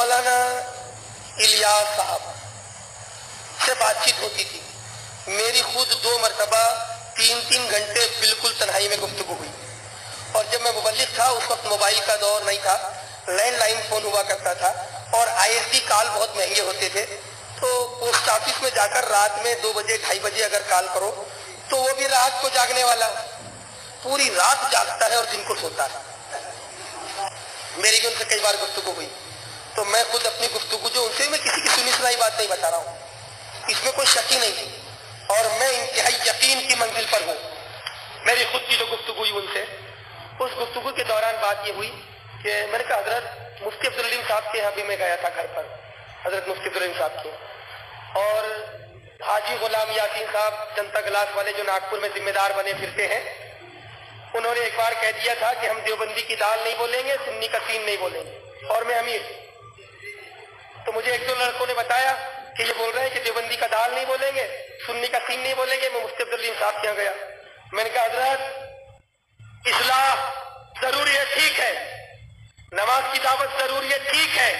مولانا الیاس صاحب سے بات چیت ہوتی تھی. میری خود 2 مرتبہ 3 گھنٹے بالکل تنہائی میں گفتگو ہوئی. اور جب میں مبلغ تھا اس وقت موبائل کا دور نہیں تھا، لینڈ لائن فون ہوا کرتا تھا اور ISD کال بہت مہنگے ہوتے تھے. تو پوسٹ آفس میں جا کر رات میں 2 بجے 2:30 بجے اگر کال کرو تو وہ بھی رات کو جاگنے والا پوری رات جاگتا ہے اور دن کو سوتا ہے. میری بھی ان سے کئی بار گفتگو ہوئی. تو میں خود اپنی گفتگو جو ان سے میں کسی کی سنی سنائی بات نہیں بتا رہا ہوں، اس میں کوئی شک ہی نہیں اور میں انتہائی یقین کی منزل پر ہوں. میری خود کی جو گفتگو ہوئی ان سے، اس گفتگو کے دوران بات یہ ہوئی کہ میں نے کہا حضرت مفتی عبدالعلیم صاحب کے یہاں بھی میں گیا تھا گھر پر، حضرت مفتی عبدالعلیم صاحب کے، اور حاجی غلام یاسین صاحب جنتا گلاس والے جو ناگپور میں ذمہ دار بنے پھرتے ہیں، انہوں نے ایک بار کہہ دیا تھا کہ ہم دیوبندی کی دال نہیں بولیں گے، سنی کا سین نہیں بولیں گے، اور میں امیر. تو مجھے 1-2 لڑکوں نے بتایا کہ یہ بول رہے ہیں کہ دیوبندی کا دال نہیں بولیں گے، سنی کا سین نہیں بولیں گے. میں مفتی عبدالعلیم صاحب کے یہاں گیا. میں نے کہا حضرت اصلاح ضروری ہے، ٹھیک ہے، نماز کی دعوت ضروری ہے، ٹھیک ہے،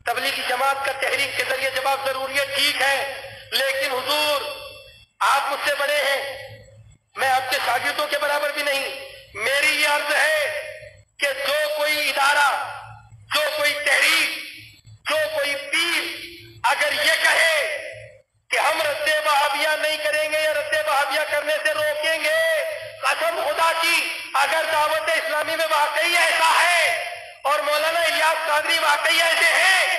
تبلیغی جماعت کا تحریک کے ذریعے جواب ضروری ہے، ٹھیک ہے، لیکن حضور آپ مجھ سے بڑے ہیں، میں آپ کے شاگردوں کے برابر بھی نہیں. میری یہ عرض ہے کہ جو کوئی ادارہ، جو کوئی تحریک، جو کوئی پیر اگر یہ کہے کہ ہم رد وہابیہ نہیں کریں گے یا رد وہابیہ کرنے سے روکیں گے، قسم خدا کی اگر دعوت اسلامی میں واقعی ایسا ہے اور مولانا الیاس قادری واقعی ایسے ہیں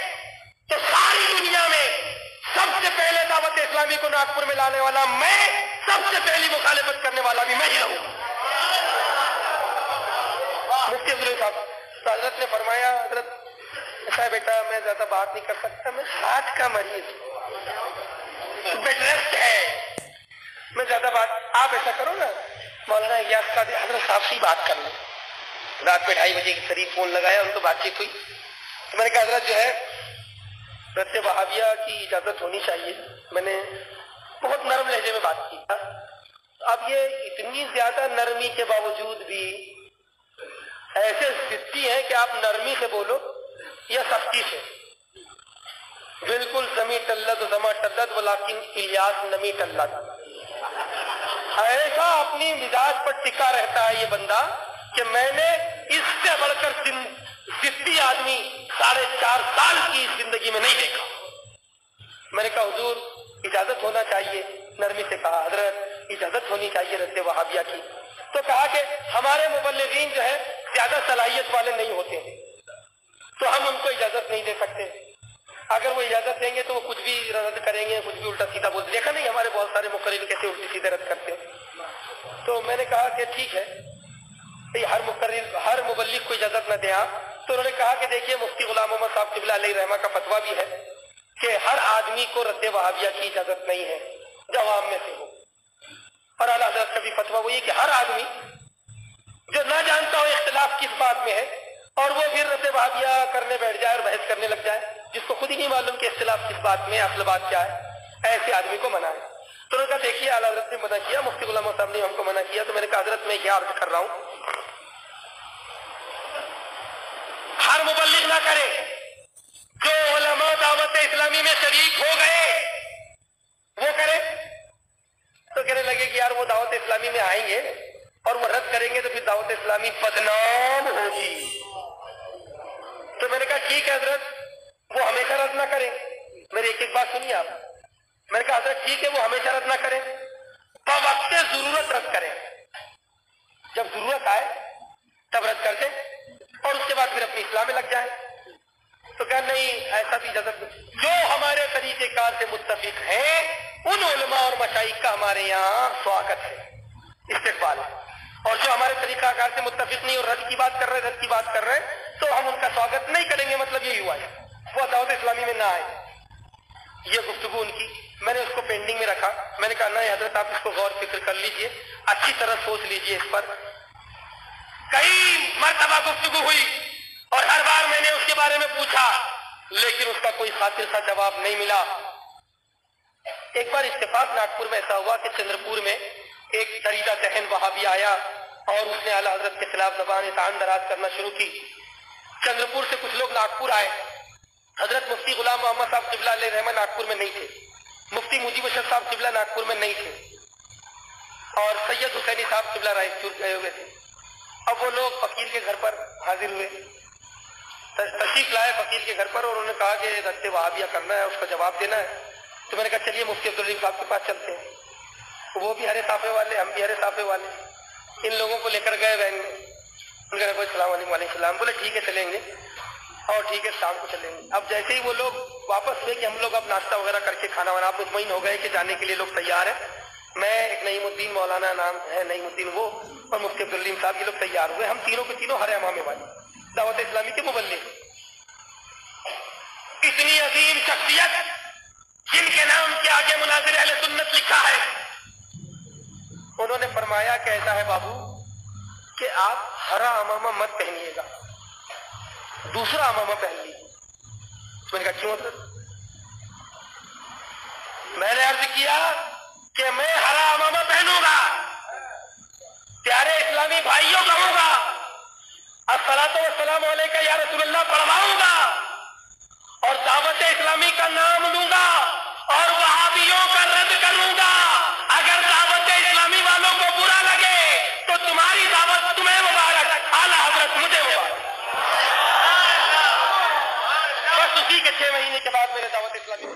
تو ساری دنیا میں سب سے پہلے دعوت اسلامی کو ناگپور میں لانے والا میں، سب سے پہلی مخالفت کرنے والا بھی میں ہی رہوں. مفتی عبدالعلیم صاحب حضرت نے فرمایا حضرت ایسا ہے بیٹا میں زیادہ بات نہیں کر سکتا، میں ہاتھ کا مریض ہوں، بیڈ ریسٹ ہے، میں زیادہ بات، آپ ایسا کرو نا مولانا الیاس قادری حضرت صاحب سے بات کر لیں. رات میں 2:30 بجے کے قریب فون لگایا، ان کو بات چیت ہوئی. تو میں نے کہا حضرت جو ہے رد وہابیہ کی اجازت ہونی چاہیے. میں نے بہت نرم لہجے میں بات کی. اب یہ اتنی زیادہ نرمی کے باوجود بھی ایسے ضدی ہیں کہ آپ نرمی سے بولو یا سختی سے. بالکل زمی ٹلت زما ٹلت ولیکن الیاس نمی ٹلت، ایسا اپنی مزاج پر ٹکا رہتا ہے یہ بندہ کہ میں نے اس سے بڑھ کر ضدی آدمی 4.5 سال کی زندگی میں نہیں دیکھا. میں نے کہا حضور اجازت ہونا چاہیے، نرمی سے کہا حضرت اجازت ہونی چاہیے رد وہابیہ کی. تو کہا کہ ہمارے مبلغین جو ہے زیادہ صلاحیت والے نہیں ہوتے ہیں تو ہم ان کو اجازت نہیں دے سکتے، اگر وہ اجازت دیں گے تو وہ کچھ بھی رد کریں گے، کچھ بھی الٹا سیدھا بول. دیکھا نہیں ہمارے بہت سارے مقررین کیسے الٹی سیدھے رد کرتے ہیں. تو میں نے کہا کہ ٹھیک ہے ہر مقرر ہر مبلغ کو اجازت نہ دیں آپ. تو انہوں نے کہا کہ دیکھیے مفتی غلام محمد صاحب قبلہ علیہ رحمہ کا فتویٰ بھی ہے کہ ہر آدمی کو رد وہابیہ کی اجازت نہیں ہے جو عوام میں سے ہو، اور اعلیٰ حضرت کا بھی فتویٰ وہی ہے کہ ہر آدمی جو نہ جانتا ہو اختلاف کس بات میں ہے اور وہ پھر رد وہابیہ کرنے بیٹھ جائے اور بحث کرنے لگ جائے جس کو خود ہی نہیں معلوم کہ اختلاف کس بات میں ہے، اصل بات کیا ہے، ایسے آدمی کو منع ہے. تو انہوں نے کہا دیکھیے اعلیٰ حضرت نے منع کیا، مفتی غلام صاحب نے ہم کو منع کیا. تو میں نے کہا حضرت میں کیا عرض کر رہا ہوں ہر مبلغ نہ کرے، جو علماء دعوت اسلامی میں شریک ہو گئے وہ کرے. تو کہنے لگے کہ یار وہ دعوت اسلامی میں آئیں گے اور وہ رد کریں گے تو پھر دعوت اسلامی بدنام ہوگی. تو میں نے کہا ٹھیک ہے حضرت وہ ہمیشہ رد نہ کریں. میری ایک بات سنیے آپ. میں نے کہا حضرت ٹھیک ہے وہ ہمیشہ رد نہ کریں، بوقت ضرورت رد کریں، جب ضرورت آئے تب رد کر دیں اور اس کے بعد پھر اپنی اصلاح میں لگ جائیں. تو کہا نہیں ایسا بھی اجازت نہیں. جو ہمارے طریقہ کار سے متفق ہیں ان علماء اور مشائخ کا ہمارے یہاں سواگت ہے، استقبال ہے، اور جو ہمارے طریقہ کار سے متفق نہیں اور رد کی بات کر رہے ہیں تو ہم ان کا سواگت نہیں کریں گے. مطلب یہی ہوا ہے وہ دعوت اسلامی میں نہ آئے. یہ گفتگو ان کی میں نے اس کو پینڈنگ میں رکھا. میں نے کہا نہیں حضرت آپ اس کو غور فکر کر لیجئے، اچھی طرح سوچ لیجئے اس پر. کئی مرتبہ گفتگو ہوئی اور ہر بار میں نے اس کے بارے میں پوچھا لیکن اس کا کوئی خاطر سا جواب نہیں ملا. ایک بار اتفاق ناگپور میں ایسا ہوا کہ چندرپور میں ایک دریدہ ذہن وہابی آیا اور اس نے اعلیٰ حضرت کے خلاف زبان طعن دراز کرنا شروع کی. چندرپور سے کچھ لوگ ناگپور آئے حضرت مفتی غلام محمد صاحب قبلہ علیہ رحمہ ناگپور میں نہیں تھے، مفتی مجیب اشرف صاحب قبلہ ناگپور میں نہیں تھے، اور سید حسینی صاحب قبلہ رائچور گئے ہوئے تھے۔ اب وہ لوگ فقیر کے گھر پر حاضر ہوئے، تشریف لائے فقیر کے گھر پر، اور انہوں نے کہا کہ رد وہابیہ کرنا ہے، اس کا جواب دینا ہے۔ تو میں نے کہا چلیے مفتی عبدالرحیم صاحب کے پاس چلتے ہیں، وہ بھی ہرے صافے والے، ہم بھی ہرے صافے والے، ان لوگوں کو لے کر گئے وین میں۔ ان کا السلام علیکم وعلیکم السلام، بولے ٹھیک ہے چلیں گے، اور ٹھیک ہے شام کو چلیں گے۔ اب جیسے ہی وہ لوگ واپس ہوئے کہ ہم لوگ اب ناشتہ وغیرہ کر کے کھانا وانا، آپ مطمئن ہو گئے کہ جانے کے لیے لوگ تیار ہیں، میں ایک نعیم الدین مولانا نام ہے نعیم الدین وہ، اور مفتی عبدالرحیم صاحب یہ لوگ تیار ہوئے، ہم تینوں کے تینوں ہر امامے والے دعوت اسلامی کے مبلغ۔ اتنی عظیم شخصیت جن کے نام کے آگے مناظر اہل سنت لکھا ہے، انہوں نے فرمایا کہ ایسا ہے بابو کہ آپ ہرا امامہ مت پہنیے گا، دوسرا امامہ پہن لیجیے۔ میں نے کہا کیوں حضرت؟ میں نے عرض کیا کہ میں ہرا امامہ پہنوں گا، پیارے اسلامی بھائیوں کہوں گا الصلاۃ والسلام علیکہ یا رسول اللہ پڑھواؤں گا، اور دعوت اسلامی کا نام لوں گا، اور وہابیوں کا رد کروں گا۔ اگر دعوت اسلامی والوں کو برا لگے تو تمہاری دعوت تمہیں مبارک، اعلیٰ حضرت مجھے مبارک۔ بس اسی کے 6 مہینے کے بعد میرے دعوت اسلامی